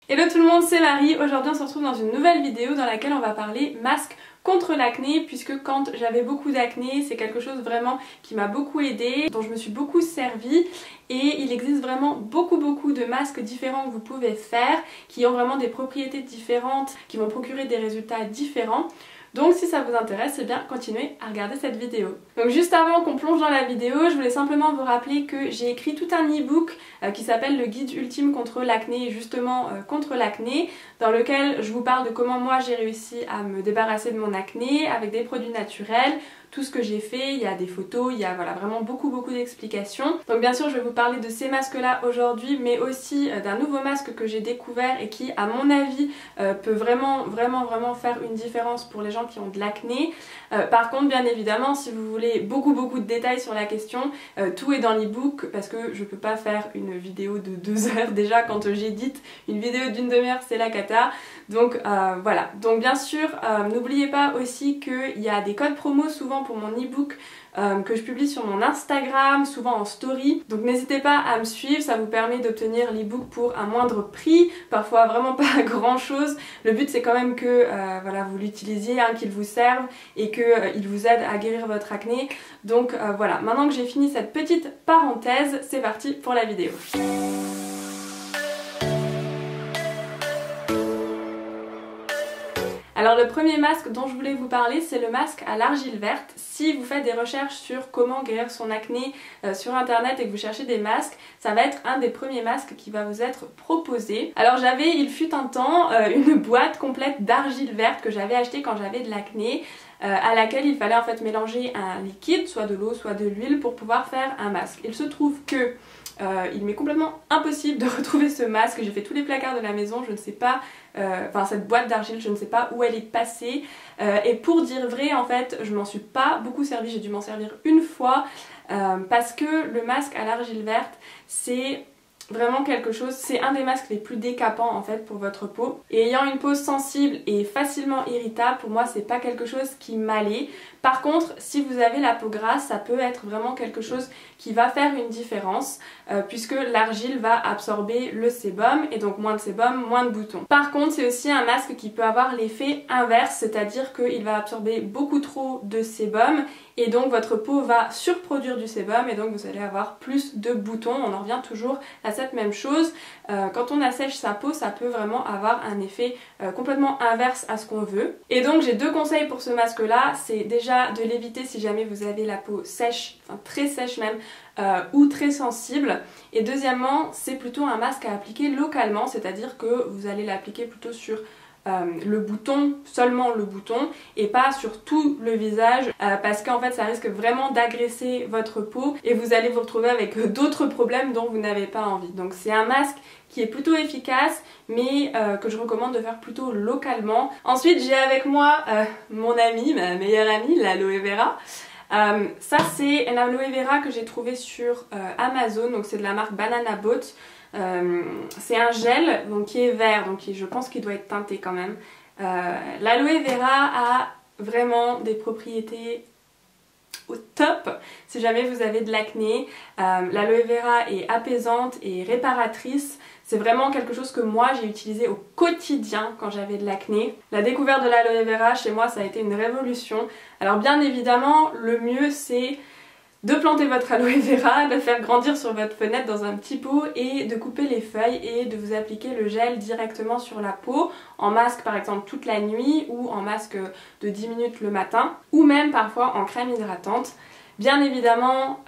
Hello tout le monde, c'est Marie. Aujourd'hui on se retrouve dans une nouvelle vidéo dans laquelle on va parler masque contre l'acné, puisque quand j'avais beaucoup d'acné, c'est quelque chose vraiment qui m'a beaucoup aidée, dont je me suis beaucoup servie, et il existe vraiment beaucoup de masques différents que vous pouvez faire, qui ont vraiment des propriétés différentes, qui vont procurer des résultats différents. Donc si ça vous intéresse, eh bien continuez à regarder cette vidéo. Donc juste avant qu'on plonge dans la vidéo, je voulais simplement vous rappeler que j'ai écrit tout un e-book qui s'appelle le guide ultime contre l'acné, justement contre l'acné, dans lequel je vous parle de comment moi j'ai réussi à me débarrasser de mon acné avec des produits naturels, tout ce que j'ai fait, il y a des photos, il y a voilà, vraiment beaucoup d'explications. Donc bien sûr je vais vous parler de ces masques là aujourd'hui, mais aussi d'un nouveau masque que j'ai découvert et qui à mon avis peut vraiment faire une différence pour les gens qui ont de l'acné. Par contre bien évidemment si vous voulez beaucoup de détails sur la question, tout est dans l'e-book parce que je peux pas faire une vidéo de 2 heures déjà. Quand j'édite une vidéo d'une demi-heure c'est la cata. Donc voilà, donc bien sûr n'oubliez pas aussi qu'il y a des codes promo souvent pour mon e-book que je publie sur mon Instagram, souvent en story. Donc n'hésitez pas à me suivre, ça vous permet d'obtenir l'e-book pour un moindre prix, parfois vraiment pas grand chose. Le but c'est quand même que voilà, vous l'utilisiez, hein, qu'il vous serve et qu'il vous aide à guérir votre acné. Donc voilà, maintenant que j'ai fini cette petite parenthèse, c'est parti pour la vidéo. Alors le premier masque dont je voulais vous parler, c'est le masque à l'argile verte. Si vous faites des recherches sur comment guérir son acné sur internet et que vous cherchez des masques, ça va être un des premiers masques qui va vous être proposé. Alors j'avais, il fut un temps, une boîte complète d'argile verte que j'avais achetée quand j'avais de l'acné, à laquelle il fallait en fait mélanger un liquide, soit de l'eau, soit de l'huile, pour pouvoir faire un masque. Il se trouve que il m'est complètement impossible de retrouver ce masque. J'ai fait tous les placards de la maison, je ne sais pas, enfin cette boîte d'argile, je ne sais pas où elle est passée. Et pour dire vrai, en fait, je m'en suis pas beaucoup servi, j'ai dû m'en servir une fois parce que le masque à l'argile verte, c'est vraiment quelque chose, c'est un des masques les plus décapants en fait pour votre peau. Et ayant une peau sensible et facilement irritable, pour moi c'est pas quelque chose qui m'allait. Par contre, si vous avez la peau grasse, ça peut être vraiment quelque chose qui va faire une différence puisque l'argile va absorber le sébum et donc moins de sébum, moins de boutons. Par contre, c'est aussi un masque qui peut avoir l'effet inverse, c'est-à-dire qu'il va absorber beaucoup trop de sébum et donc votre peau va surproduire du sébum et donc vous allez avoir plus de boutons. On en revient toujours à cette même chose. Quand on assèche sa peau, ça peut vraiment avoir un effet complètement inverse à ce qu'on veut. Et donc j'ai deux conseils pour ce masque là, c'est déjà de l'éviter si jamais vous avez la peau sèche, enfin très sèche même, ou très sensible. Et deuxièmement, c'est plutôt un masque à appliquer localement, c'est-à-dire que vous allez l'appliquer plutôt sur le bouton, seulement le bouton, et pas sur tout le visage parce qu'en fait ça risque vraiment d'agresser votre peau et vous allez vous retrouver avec d'autres problèmes dont vous n'avez pas envie. Donc c'est un masque qui est plutôt efficace mais que je recommande de faire plutôt localement. Ensuite j'ai avec moi mon amie, ma meilleure amie, l'aloe vera. Ça c'est un aloe vera que j'ai trouvé sur Amazon, donc c'est de la marque Banana Boat. C'est un gel donc, qui est vert, donc je pense qu'il doit être teinté quand même. L'aloe vera a vraiment des propriétés au top si jamais vous avez de l'acné. L'aloe vera est apaisante et réparatrice. C'est vraiment quelque chose que moi j'ai utilisé au quotidien quand j'avais de l'acné. La découverte de l'aloe vera chez moi ça a été une révolution. Alors bien évidemment le mieux c'est de planter votre aloe vera, de le faire grandir sur votre fenêtre dans un petit pot et de couper les feuilles et de vous appliquer le gel directement sur la peau, en masque par exemple toute la nuit ou en masque de 10 minutes le matin ou même parfois en crème hydratante. Bien évidemment,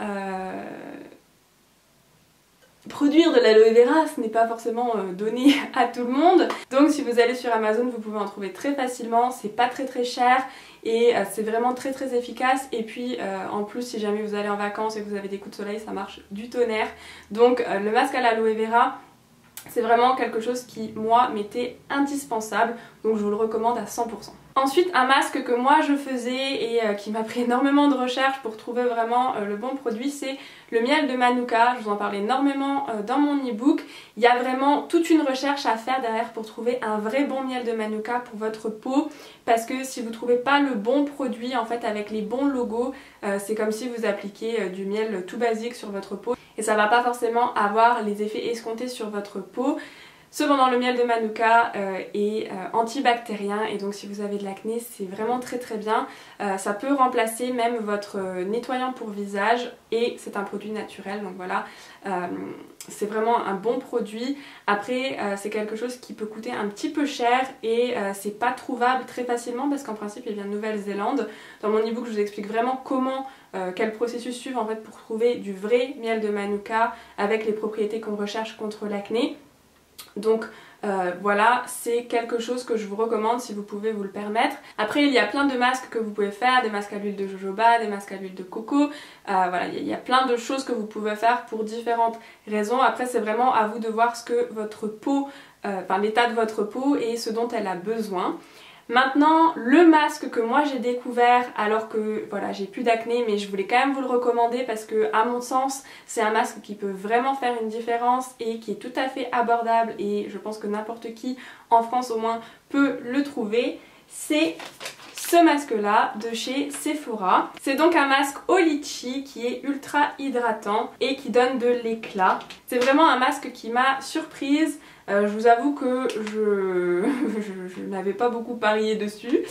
produire de l'aloe vera, ce n'est pas forcément donné à tout le monde. Donc si vous allez sur Amazon, vous pouvez en trouver très facilement, c'est pas très cher et c'est vraiment très efficace. Et puis en plus si jamais vous allez en vacances et que vous avez des coups de soleil, ça marche du tonnerre. Donc le masque à l'aloe vera, c'est vraiment quelque chose qui moi m'était indispensable, donc je vous le recommande à 100%. Ensuite un masque que moi je faisais et qui m'a pris énormément de recherches pour trouver vraiment le bon produit, c'est le miel de Manuka. Je vous en parle énormément dans mon e-book. Il y a vraiment toute une recherche à faire derrière pour trouver un vrai bon miel de Manuka pour votre peau, parce que si vous ne trouvez pas le bon produit en fait avec les bons logos, c'est comme si vous appliquiez du miel tout basique sur votre peau et ça va pas forcément avoir les effets escomptés sur votre peau. Cependant le miel de Manuka est antibactérien et donc si vous avez de l'acné c'est vraiment très très bien. Ça peut remplacer même votre nettoyant pour visage et c'est un produit naturel donc voilà. C'est vraiment un bon produit. Après c'est quelque chose qui peut coûter un petit peu cher et c'est pas trouvable très facilement parce qu'en principe il vient de Nouvelle-Zélande. Dans mon ebook je vous explique vraiment comment, quel processus suivre en fait pour trouver du vrai miel de Manuka avec les propriétés qu'on recherche contre l'acné. Donc voilà, c'est quelque chose que je vous recommande si vous pouvez vous le permettre. Après il y a plein de masques que vous pouvez faire, des masques à l'huile de jojoba, des masques à l'huile de coco, voilà, il y a plein de choses que vous pouvez faire pour différentes raisons. Après c'est vraiment à vous de voir ce que votre peau, enfin l'état de votre peau et ce dont elle a besoin. Maintenant, le masque que moi j'ai découvert alors que voilà j'ai plus d'acné mais je voulais quand même vous le recommander parce que à mon sens c'est un masque qui peut vraiment faire une différence et qui est tout à fait abordable et je pense que n'importe qui en France au moins peut le trouver. C'est ce masque là de chez Sephora. C'est donc un masque au litchi qui est ultra hydratant et qui donne de l'éclat. C'est vraiment un masque qui m'a surprise. Je vous avoue que je n'avais pas beaucoup parié dessus.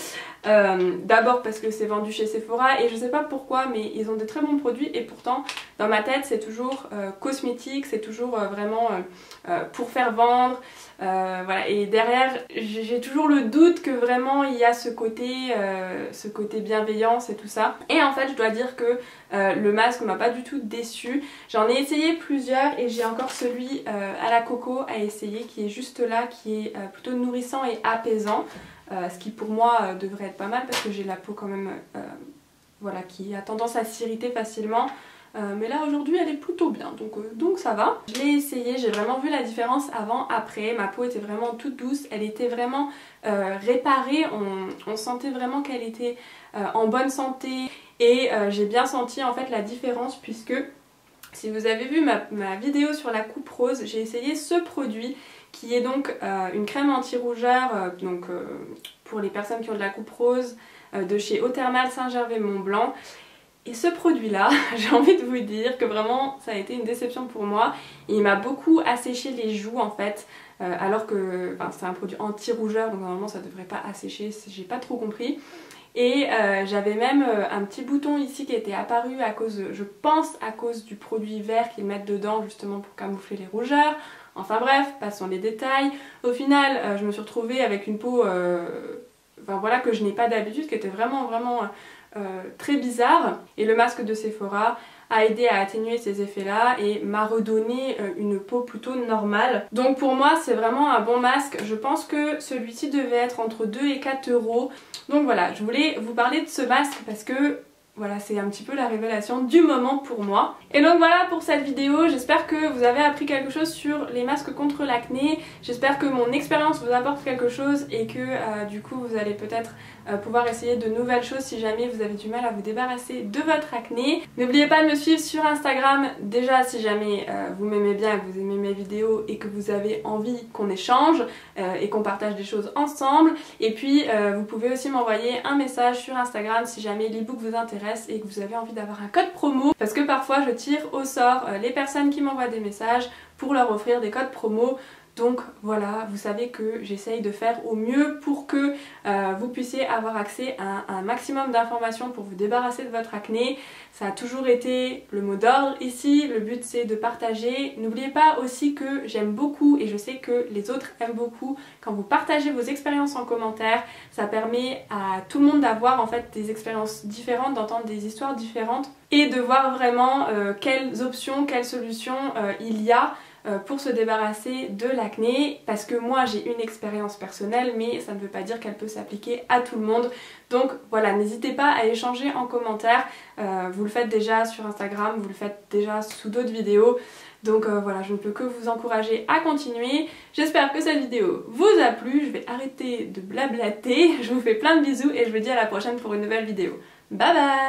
D'abord parce que c'est vendu chez Sephora et je sais pas pourquoi mais ils ont des très bons produits et pourtant dans ma tête c'est toujours cosmétique, c'est toujours vraiment pour faire vendre. Voilà, et derrière j'ai toujours le doute que vraiment il y a ce côté bienveillance et tout ça. Et en fait je dois dire que le masque m'a pas du tout déçu. J'en ai essayé plusieurs et j'ai encore celui à la coco à essayer qui est juste là, qui est plutôt nourrissant et apaisant. Ce qui pour moi devrait être pas mal parce que j'ai la peau quand même voilà, qui a tendance à s'irriter facilement. Mais là aujourd'hui elle est plutôt bien donc ça va. Je l'ai essayé, j'ai vraiment vu la différence avant après, ma peau était vraiment toute douce, elle était vraiment réparée, on sentait vraiment qu'elle était en bonne santé et j'ai bien senti en fait la différence puisque si vous avez vu ma vidéo sur la coupe rose, j'ai essayé ce produit qui est donc une crème anti-rougeur pour les personnes qui ont de la coupe rose de chez Eau Thermale Saint-Gervais-Mont-Blanc. Et ce produit là, j'ai envie de vous dire que vraiment ça a été une déception pour moi. Il m'a beaucoup asséché les joues en fait, alors que c'est un produit anti-rougeur donc normalement ça devrait pas assécher, j'ai pas trop compris. Et j'avais même un petit bouton ici qui était apparu à cause, je pense à cause du produit vert qu'ils mettent dedans justement pour camoufler les rougeurs. Enfin bref, passons les détails. Au final, je me suis retrouvée avec une peau voilà, que je n'ai pas d'habitude, qui était vraiment très bizarre. Et le masque de Sephora a aidé à atténuer ces effets-là et m'a redonné une peau plutôt normale. Donc pour moi, c'est vraiment un bon masque. Je pense que celui-ci devait être entre 2 et 4 €. Donc voilà, je voulais vous parler de ce masque parce que voilà, c'est un petit peu la révélation du moment pour moi. Et donc voilà pour cette vidéo, j'espère que vous avez appris quelque chose sur les masques contre l'acné. J'espère que mon expérience vous apporte quelque chose et que du coup vous allez peut-être pouvoir essayer de nouvelles choses si jamais vous avez du mal à vous débarrasser de votre acné. N'oubliez pas de me suivre sur Instagram déjà si jamais vous m'aimez bien, que vous aimez mes vidéos et que vous avez envie qu'on échange et qu'on partage des choses ensemble. Et puis vous pouvez aussi m'envoyer un message sur Instagram si jamais l'ebook vous intéresse et que vous avez envie d'avoir un code promo parce que parfois je tire au sort les personnes qui m'envoient des messages pour leur offrir des codes promo. Donc voilà, vous savez que j'essaye de faire au mieux pour que vous puissiez avoir accès à un maximum d'informations pour vous débarrasser de votre acné. Ça a toujours été le mot d'ordre ici, le but c'est de partager. N'oubliez pas aussi que j'aime beaucoup et je sais que les autres aiment beaucoup quand vous partagez vos expériences en commentaire. Ça permet à tout le monde d'avoir en fait des expériences différentes, d'entendre des histoires différentes et de voir vraiment quelles options, quelles solutions il y a pour se débarrasser de l'acné, parce que moi j'ai une expérience personnelle mais ça ne veut pas dire qu'elle peut s'appliquer à tout le monde. Donc voilà, n'hésitez pas à échanger en commentaire, vous le faites déjà sur Instagram, vous le faites déjà sous d'autres vidéos. Donc voilà, je ne peux que vous encourager à continuer. J'espère que cette vidéo vous a plu, je vais arrêter de blablater, je vous fais plein de bisous et je vous dis à la prochaine pour une nouvelle vidéo. Bye bye!